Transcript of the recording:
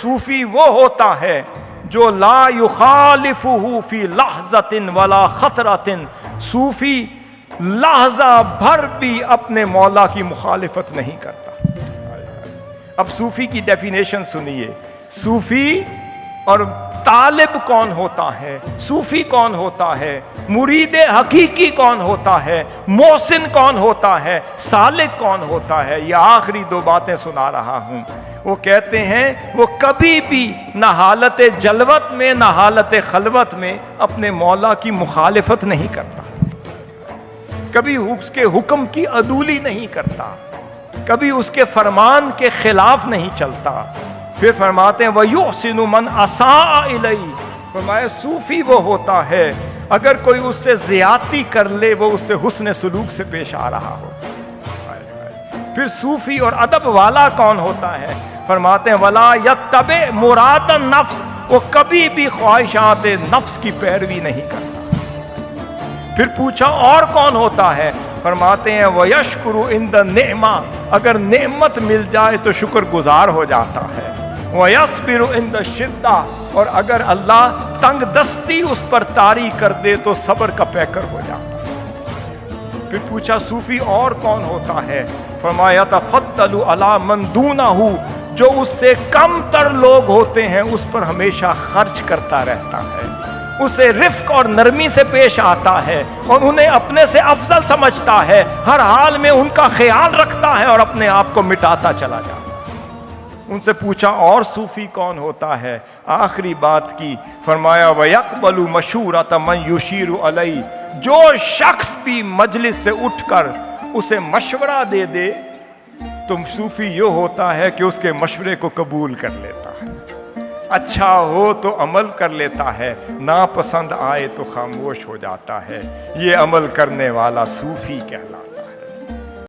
صوفی وہ ہوتا ہے جو لا یخالفہ فی لحظۃ ولا خطرۃ، صوفی لحظہ بھر بھی اپنے مولا کی مخالفت نہیں کرتا۔ اب صوفی کی ڈیفینیشن سنیے، صوفی اور طالب کون ہوتا ہے، صوفی کون ہوتا ہے، مرید حقیقی کون ہوتا ہے، محسن کون ہوتا ہے، سالک کون ہوتا ہے۔ یہ آخری دو باتیں سنا رہا ہوں۔ وہ کہتے ہیں وہ کبھی بھی نہ حالت جلوت میں نہ حالت خلوت میں اپنے مولا کی مخالفت نہیں کرتا، کبھی اس کے حکم کی عدولی نہیں کرتا، کبھی اس کے فرمان کے خلاف نہیں چلتا۔ پھر فرماتے ہیں وَيُحْسِنُ مَنْ أَسَاءَ إِلَيْهِ، فرمایا صوفی وہ ہوتا ہے اگر کوئی اس سے زیادتی کر لے وہ اس سے حسن سلوک سے پیش آ رہا ہو۔ پھر صوفی اور ادب والا کون ہوتا ہے؟ فرماتے ہیں وَلَا يَتَّبِعْ مُرَادَ النَّفْسِ، وہ کبھی بھی خواہشات نفس کی پیروی نہیں کرتا۔ پھر پوچھا اور کون ہوتا ہے؟ فرماتے ہیں وَيَشْكُرُ عِنْدَ النِّعْمَةِ، اگر نعمت مل جائے تو شکر گزار ہو جاتا ہے۔ وَيَصْبِرُ عِنْدَ الشِّدَّةِ، اور اگر اللہ تنگ دستی اس پر طاری کر دے تو صبر کا پیکر ہو جاتا ہے۔ پھر پوچھا صوفی اور کون ہوتا ہے؟ فرمایا تفضل علی من دونہ، جو اس سے کم تر لوگ ہوتے ہیں اس پر ہمیشہ خرچ کرتا رہتا ہے، اسے رفق اور نرمی سے پیش آتا ہے اور انہیں اپنے سے افضل سمجھتا ہے، ہر حال میں ان کا خیال رکھتا ہے اور اپنے آپ کو مٹاتا چلا جاتا ہے۔ ان سے پوچھا اور صوفی کون ہوتا ہے؟ آخری بات کی، فرمایا وَيَقْبَلُ مَشُورَةَ مَنْ يُشِيرُ عَلَيْهِ، جو شخص بھی مجلس سے اٹھ کر اسے مشورہ دے دے تو صوفی یہ ہوتا ہے کہ اس کے مشورے کو قبول کر لیتا ہے، اچھا ہو تو عمل کر لیتا ہے، ناپسند آئے تو خاموش ہو جاتا ہے۔ یہ عمل کرنے والا صوفی کہلاتا ہے۔